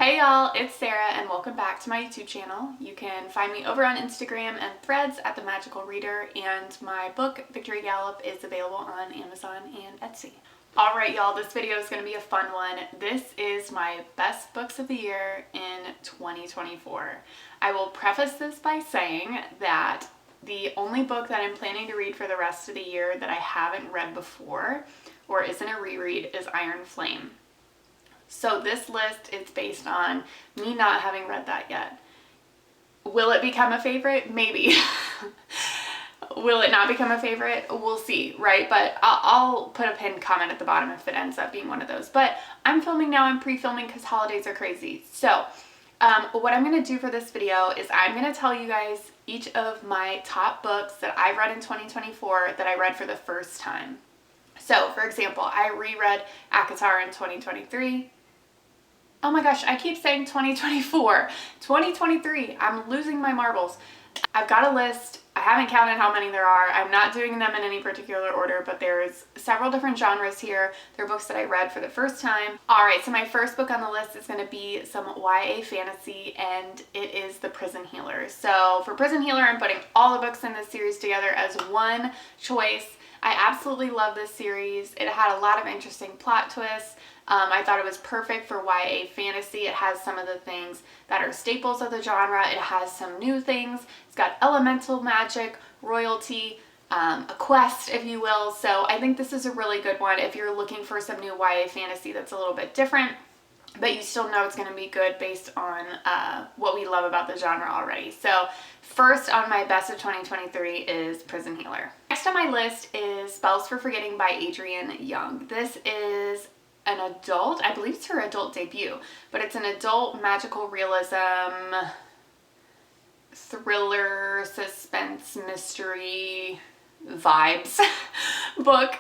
Hey y'all, it's Sarah and welcome back to my YouTube channel. You can find me over on Instagram and Threads at The Magical Reader, and my book, Victory Gallop, is available on Amazon and Etsy. Alright y'all, this video is going to be a fun one. This is my best books of the year in 2024. I will preface this by saying that the only book that I'm planning to read for the rest of the year that I haven't read before, or isn't a reread, is Iron Flame. So this list is based on me not having read that yet. Will it become a favorite? Maybe. Will it not become a favorite? We'll see, right? But I'll put a pinned comment at the bottom if it ends up being one of those. But I'm filming now. I'm pre-filming because holidays are crazy. So what I'm going to do for this video is I'm going to tell you guys each of my top books that I read in 2024 that I read for the first time. So, for example, I reread ACOTAR in 2023. Oh my gosh, I keep saying 2024. 2023, I'm losing my marbles. I've got a list. I haven't counted how many there are. I'm not doing them in any particular order, but there's several different genres here. They're books that I read for the first time. All right, so my first book on the list is going to be some YA fantasy, and it is The Prison Healer. So for Prison Healer, I'm putting all the books in this series together as one choice. I absolutely love this series. It had a lot of interesting plot twists. I thought it was perfect for YA fantasy. It has some of the things that are staples of the genre. It has some new things. It's got elemental magic, royalty, a quest, if you will. So I think this is a really good one if you're looking for some new YA fantasy that's a little bit different, but you still know it's going to be good based on what we love about the genre already. So first on my best of 2023 is Prison Healer. Next on my list is Spells for Forgetting by Adrienne Young. This is an adult, I believe it's her adult debut, but it's an adult magical realism, thriller, suspense, mystery vibes book.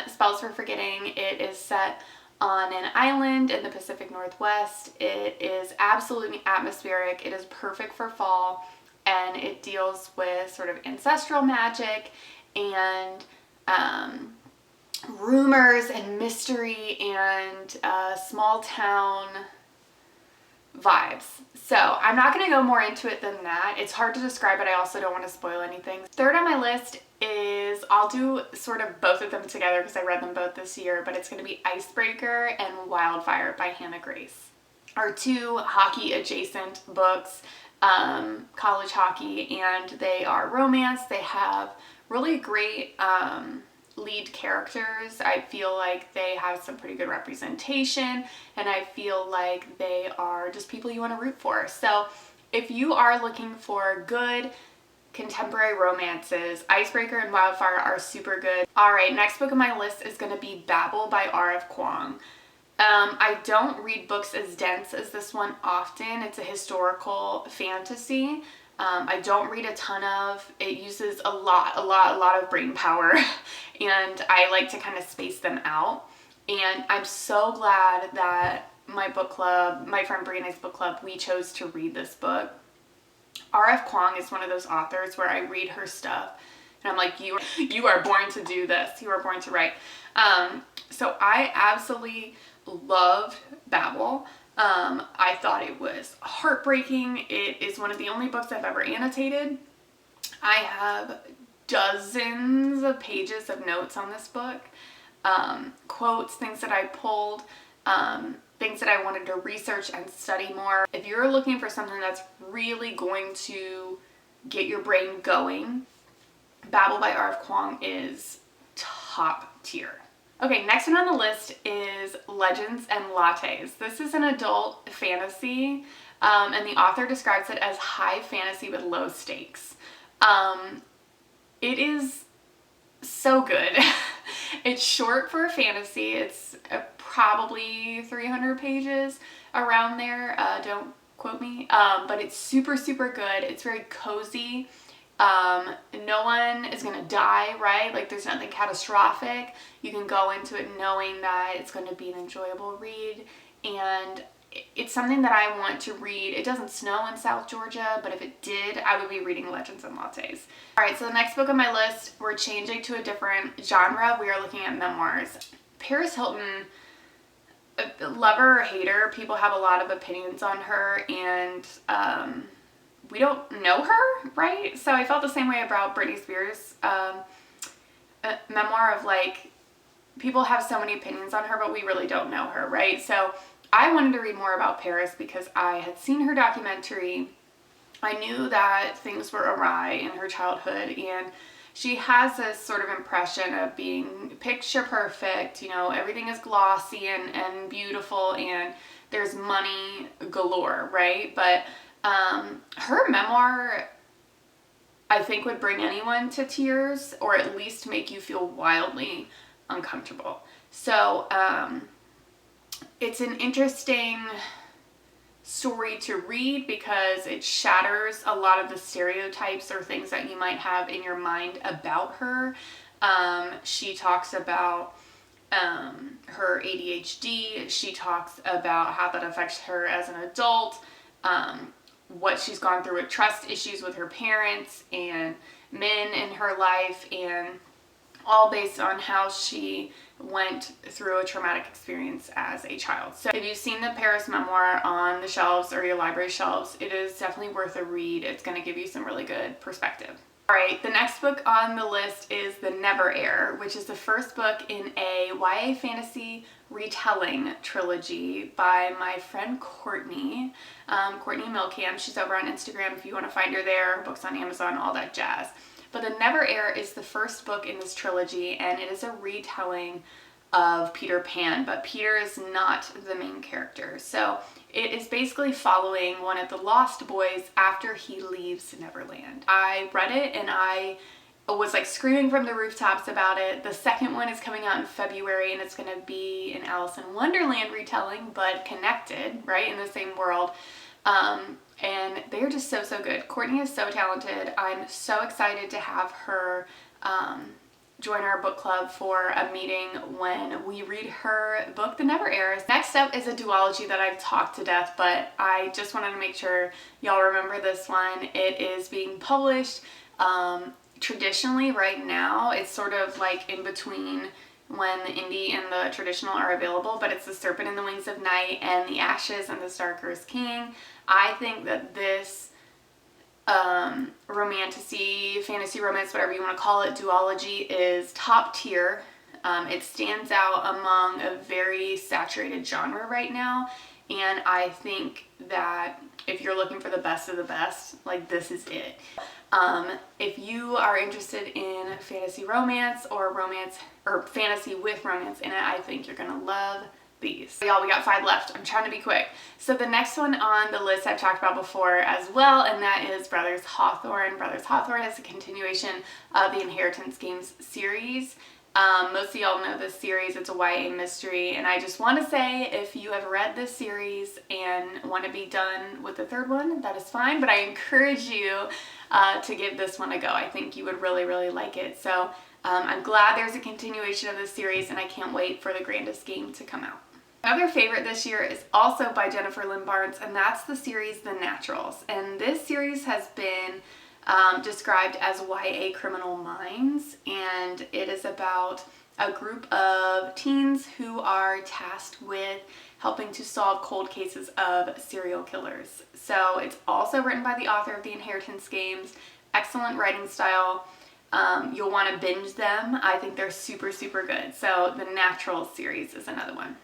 Spells for Forgetting. It is set on an island in the Pacific Northwest. It is absolutely atmospheric. It is perfect for fall, and it deals with sort of ancestral magic and rumors and mystery and small town vibes. So I'm not going to go more into it than that. It's hard to describe, but I also don't want to spoil anything. Third on my list is, I'll do sort of both of them together because I read them both this year, but it's going to be Icebreaker and Wildfire by Hannah Grace. Are two hockey adjacent books, college hockey, and they are romance. They have really great lead characters. I feel like they have some pretty good representation, and I feel like they are just people you want to root for. So if you are looking for good contemporary romances, Icebreaker and Wildfire are super good. Alright, next book on my list is going to be Babel by R.F. Kuang. I don't read books as dense as this one often. It's a historical fantasy. I don't read a ton of. It uses a lot of brain power, and I like to kind of space them out. And I'm so glad that my book club, my friend Brianna's book club, we chose to read this book. R.F. Kuang is one of those authors where I read her stuff and I'm like, you are born to do this. You are born to write. So I absolutely loved Babel. I thought it was heartbreaking. It is one of the only books I've ever annotated. I have dozens of pages of notes on this book, quotes, things that I pulled, things that I wanted to research and study more. If you're looking for something that's really going to get your brain going, Babel by R.F. Kuang is top tier. Okay, next one on the list is Legends and Lattes. This is an adult fantasy, and the author describes it as high fantasy with low stakes. It is so good. It's short for a fantasy. It's probably 300 pages, around there. Don't quote me. But it's super good. It's very cozy. No one is going to die, right? Like, there's nothing catastrophic. You can go into it knowing that it's going to be an enjoyable read, and it's something that I want to read. It doesn't snow in South Georgia, but if it did, I would be reading Legends and Lattes. Alright, so the next book on my list, we're changing to a different genre. We are looking at memoirs. Paris Hilton lover or hater, people have a lot of opinions on her, and we don't know her, right? So I felt the same way about Britney Spears' memoir of like, people have so many opinions on her, but we really don't know her, right? So I wanted to read more about Paris because I had seen her documentary. I knew that things were awry in her childhood, and she has this sort of impression of being picture perfect, you know, everything is glossy and beautiful, and there's money galore, right? But her memoir, I think, would bring anyone to tears, or at least make you feel wildly uncomfortable. So it's an interesting story to read because it shatters a lot of the stereotypes or things that you might have in your mind about her. She talks about her ADHD. She talks about how that affects her as an adult, what she's gone through with trust issues with her parents and men in her life, and all based on how she went through a traumatic experience as a child. So if you've seen the Paris memoir on the shelves or your library shelves, it is definitely worth a read. It's going to give you some really good perspective. All right, the next book on the list is The Never Heir, which is the first book in a YA fantasy retelling trilogy by my friend Courtney, Courtney Milcam. She's over on Instagram if you want to find her there, books on Amazon, all that jazz. But The Never Heir is the first book in this trilogy, and it is a retelling of Peter Pan, but Peter is not the main character. So it is basically following one of the lost boys after he leaves Neverland. I read it and I was like screaming from the rooftops about it. The second one is coming out in February, and it's going to be an Alice in Wonderland retelling, but connected, right, in the same world. And they're just so, so good. Courtney is so talented. I'm so excited to have her join our book club for a meeting when we read her book, The Never Heir. Next up is a duology that I've talked to death, but I just wanted to make sure y'all remember this one. It is being published traditionally right now. It's sort of like in between when the indie and the traditional are available, but it's The Serpent and the Wings of Night and The Ashes and the Star-Cursed King. I think that this romantasy, fantasy romance, whatever you want to call it, duology is top tier. It stands out among a very saturated genre right now, and I think that if you're looking for the best of the best, like, this is it. If you are interested in fantasy romance or romance or fantasy with romance in it, I think you're gonna love these. Y'all, we got 5 left. I'm trying to be quick. So the next one on the list I've talked about before as well, and that is Brothers Hawthorne. Brothers Hawthorne is a continuation of the Inheritance Games series. Most of y'all know this series. It's a YA mystery, and I just want to say, if you have read this series and want to be done with the third one, that is fine, but I encourage you to give this one a go. I think you would really, really like it. So I'm glad there's a continuation of this series, and I can't wait for The Grandest Game to come out. Another favorite this year is also by Jennifer Lynn Barnes, and that's the series The Naturals. And this series has been described as YA Criminal Minds, and it is about a group of teens who are tasked with helping to solve cold cases of serial killers. So it's also written by the author of The Inheritance Games. Excellent writing style. You'll want to binge them. I think they're super, super good. So the Naturals series is another one.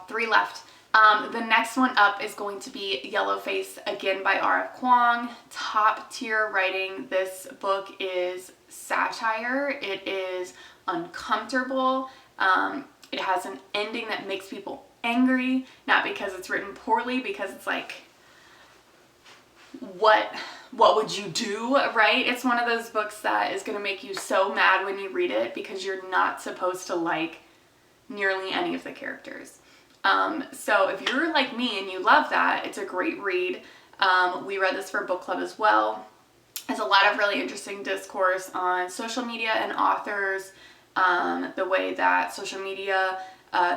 3 left. The next one up is going to be Yellowface, again by R.F. Kuang. Top tier writing. This book is satire. It is uncomfortable. It has an ending that makes people angry, not because it's written poorly, because it's like, what would you do, right? It's one of those books that is going to make you so mad when you read it because you're not supposed to like nearly any of the characters. So if you're like me and you love that, it's a great read. We read this for book club as well. There's a lot of really interesting discourse on social media and authors, the way that social media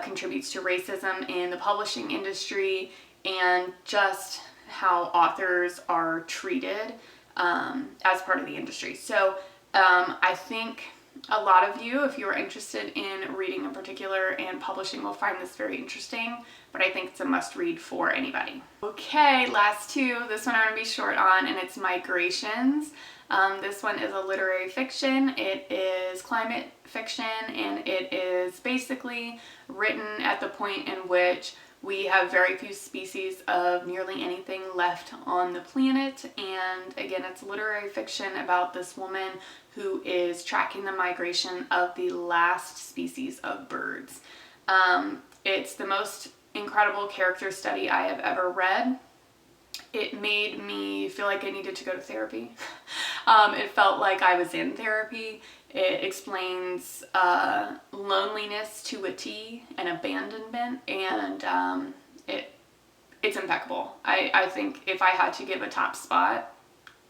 contributes to racism in the publishing industry, and just how authors are treated as part of the industry. So I think a lot of you, if you are interested in reading in particular and publishing, will find this very interesting, but I think it's a must read for anybody. Okay, last two. This one I'm going to be short on, and it's Migrations. This one is a literary fiction. It is climate fiction, and it is basically written at the point in which we have very few species of nearly anything left on the planet. And again, it's literary fiction about this woman who is tracking the migration of the last species of birds. It's the most incredible character study I have ever read. It made me feel like I needed to go to therapy. It felt like I was in therapy. It explains loneliness to a T and abandonment, and it's impeccable. I think if I had to give a top spot,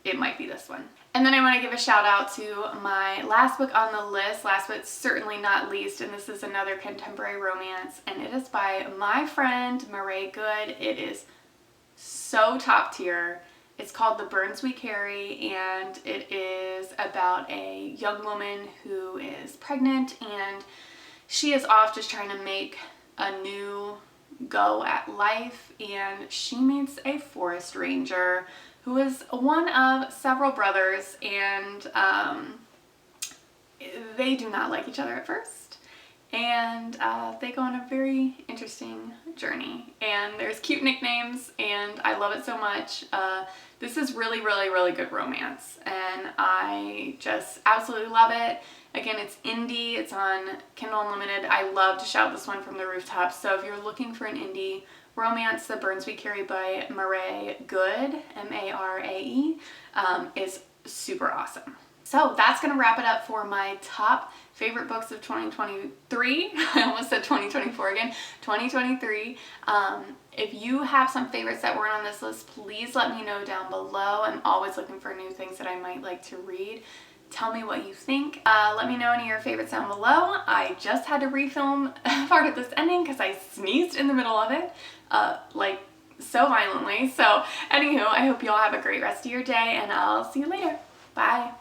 it might be this one. And then I want to give a shout out to my last book on the list, last but certainly not least, and this is another contemporary romance, and it is by my friend Marae Good. It is so top tier. It's called The Burns We Carry, and it is about a young woman who is pregnant, and she is off just trying to make a new go at life, and she meets a forest ranger who is one of several brothers, and they do not like each other at first, and they go on a very interesting journey, and there's cute nicknames, and I love it so much. This is really, really, really good romance, and I just absolutely love it. Again, it's indie, it's on Kindle Unlimited. I love to shout this one from the rooftops, so if you're looking for an indie romance, The Burns We Carry by Marae Good, M-A-R-A-E, is super awesome. So that's going to wrap it up for my top favorite books of 2023. I almost said 2024 again. 2023. If you have some favorites that weren't on this list, please let me know down below. I'm always looking for new things that I might like to read. Tell me what you think. Let me know any of your favorites down below. I just had to refilm part of this ending because I sneezed in the middle of it, like so violently. So anywho, I hope you all have a great rest of your day, and I'll see you later. Bye.